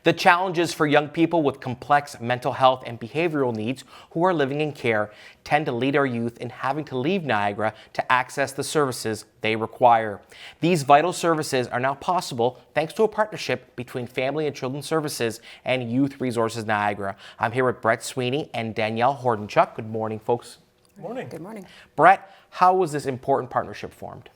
The challenges for young people with complex mental health and behavioral needs who are living in care tend to lead our youth in having to leave Niagara to access the services they require. These vital services are now possible thanks to a partnership between Family and Children's Services and Youth Resources Niagara. I'm here with Brett Sweeney and Danielle Hordenchuk. Good morning, folks. Morning. Good morning. Brett, how was this important partnership formed?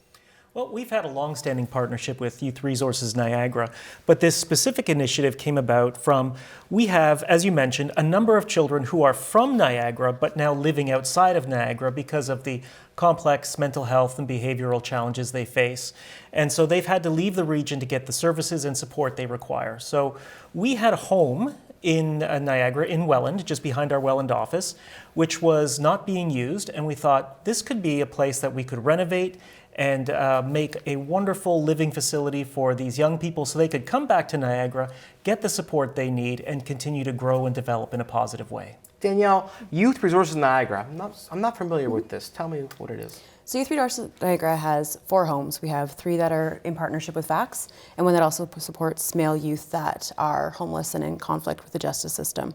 Well, we've had a long-standing partnership with Youth Resources Niagara, but this specific initiative came about from, we have, as you mentioned, a number of children who are from Niagara, but now living outside of Niagara because of the complex mental health and behavioral challenges they face. And so they've had to leave the region to get the services and support they require. So we had a home in Niagara, in Welland, just behind our Welland office, which was not being used, and we thought this could be a place that we could renovate and make a wonderful living facility for these young people so they could come back to Niagara, get the support they need, and continue to grow and develop in a positive way. Danielle, Youth Resources Niagara, I'm not familiar with this. Tell me what it is. So Youth Resources Niagara has 4 homes. We have 3 that are in partnership with FACS, and one that also supports male youth that are homeless and in conflict with the justice system.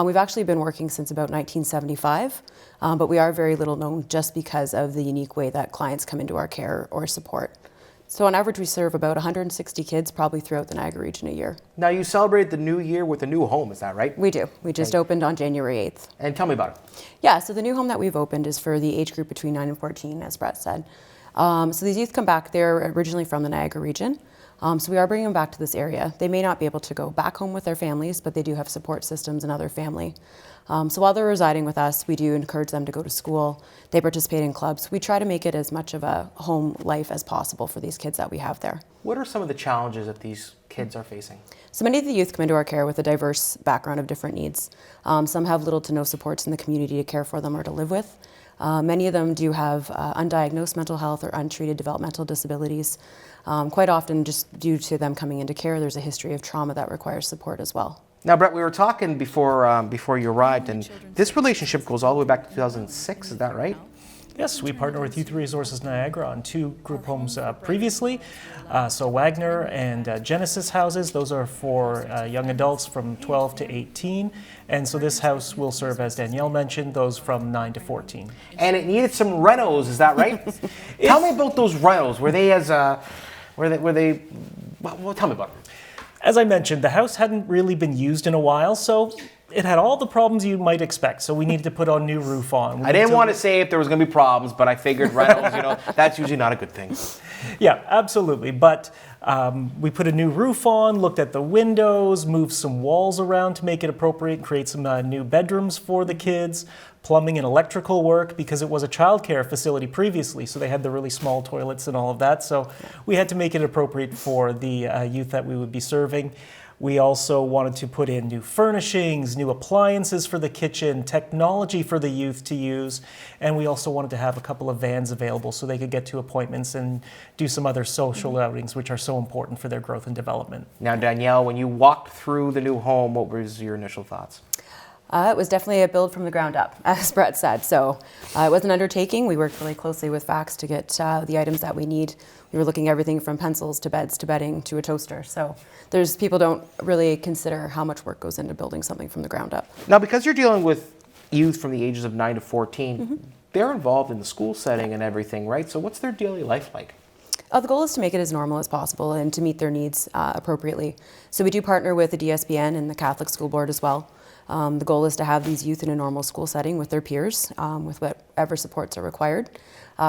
We've actually been working since about 1975, but we are very little known just because of the unique way that clients come into our care or support. So on average, we serve about 160 kids probably throughout the Niagara region a year. Now you celebrate the new year with a new home, is that right? We do. We just opened on January 8th. And tell me about it. Yeah, so the new home that we've opened is for the age group between 9 and 14, as Brett said. So these youth come back, they're originally from the Niagara region. So we are bringing them back to this area. They may not be able to go back home with their families, but they do have support systems and other family. So while they're residing with us, we do encourage them to go to school. They participate in clubs. We try to make it as much of a home life as possible for these kids that we have there. What are some of the challenges that these kids are facing? So many of the youth come into our care with a diverse background of different needs. Some have little to no supports in the community to care for them or to live with. Many of them do have undiagnosed mental health or untreated developmental disabilities. Quite often, just due to them coming into care, there's a history of trauma that requires support as well. Now, Brett, we were talking before you arrived, and this relationship goes all the way back to 2006, is that right? Yes, we partner with Youth Resources Niagara on 2 group homes previously. So Wagner and Genesis houses, those are for young adults from 12 to 18. And so this house will serve, as Danielle mentioned, those from 9 to 14. And it needed some renos, is that right? Tell me about those renos. Were they well, tell me about them. As I mentioned, the house hadn't really been used in a while, so it had all the problems you might expect. So we needed to put a new roof on. I didn't want to say if there was going to be problems, but I figured rentals, that's usually not a good thing. Yeah, absolutely. But we put a new roof on, looked at the windows, moved some walls around to make it appropriate, create some new bedrooms for the kids, plumbing and electrical work, because it was a childcare facility previously, so they had the really small toilets and all of that. So we had to make it appropriate for the youth that we would be serving. We also wanted to put in new furnishings, new appliances for the kitchen, technology for the youth to use, and we also wanted to have a couple of vans available so they could get to appointments and do some other social outings, which are so important for their growth and development. Now, Danielle, when you walked through the new home, what was your initial thoughts? It was definitely a build from the ground up, as Brett said. So it was an undertaking. We worked really closely with FACS to get the items that we need. We were looking at everything from pencils to beds to bedding to a toaster. So people don't really consider how much work goes into building something from the ground up. Now, because you're dealing with youth from the ages of 9 to 14, they're involved in the school setting and everything, right? So what's their daily life like? The goal is to make it as normal as possible and to meet their needs appropriately. So we do partner with the DSBN and the Catholic School Board as well. The goal is to have these youth in a normal school setting with their peers, with whatever supports are required.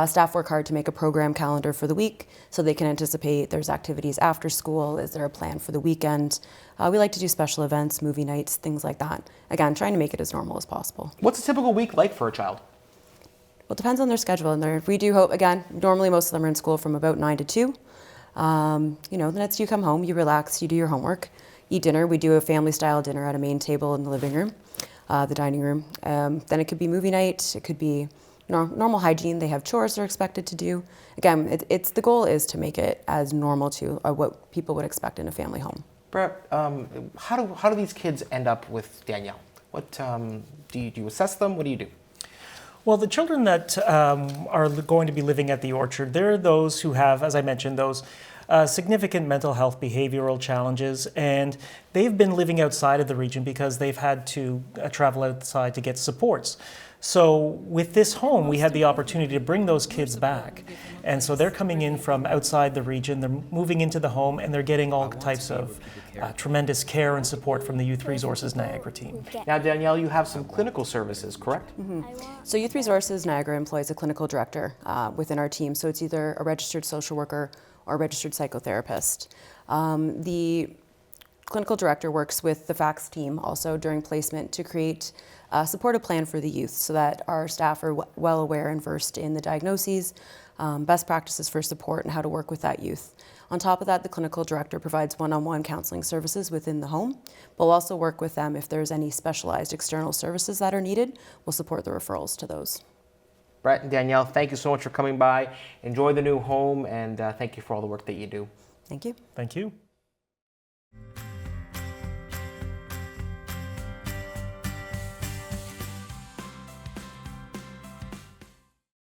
Staff work hard to make a program calendar for the week so they can anticipate there's activities after school, is there a plan for the weekend. We like to do special events, movie nights, things like that. Again, trying to make it as normal as possible. What's a typical week like for a child? Well, it depends on their schedule. And we do hope, again, normally most of them are in school from about 9 to 2. The nights you come home, you relax, you do your homework. Eat dinner. We do a family-style dinner at a main table in the living room, the dining room. Then it could be movie night. It could be normal hygiene. They have chores they're expected to do. Again, the goal is to make it as normal to what people would expect in a family home. Brett, how do these kids end up with Danielle? What do you assess them? What do you do? Well, the children that are going to be living at the orchard, they're those who have, as I mentioned, those significant mental health behavioral challenges, and they've been living outside of the region because they've had to travel outside to get supports. So with this home, we had the opportunity to bring those kids back. And so they're coming in from outside the region, they're moving into the home, and they're getting all types of tremendous care and support from the Youth Resources Niagara team. Now, Danielle, you have some clinical services, correct? So Youth Resources Niagara employs a clinical director within our team. So it's either a registered social worker or a registered psychotherapist. The clinical director works with the FACS team also during placement to create a supportive plan for the youth so that our staff are well aware and versed in the diagnoses, best practices for support, and how to work with that youth. On top of that, the clinical director provides one-on-one counseling services within the home. We'll also work with them if there's any specialized external services that are needed. We'll support the referrals to those. Brett and Danielle, thank you so much for coming by. Enjoy the new home, and thank you for all the work that you do. Thank you. Thank you.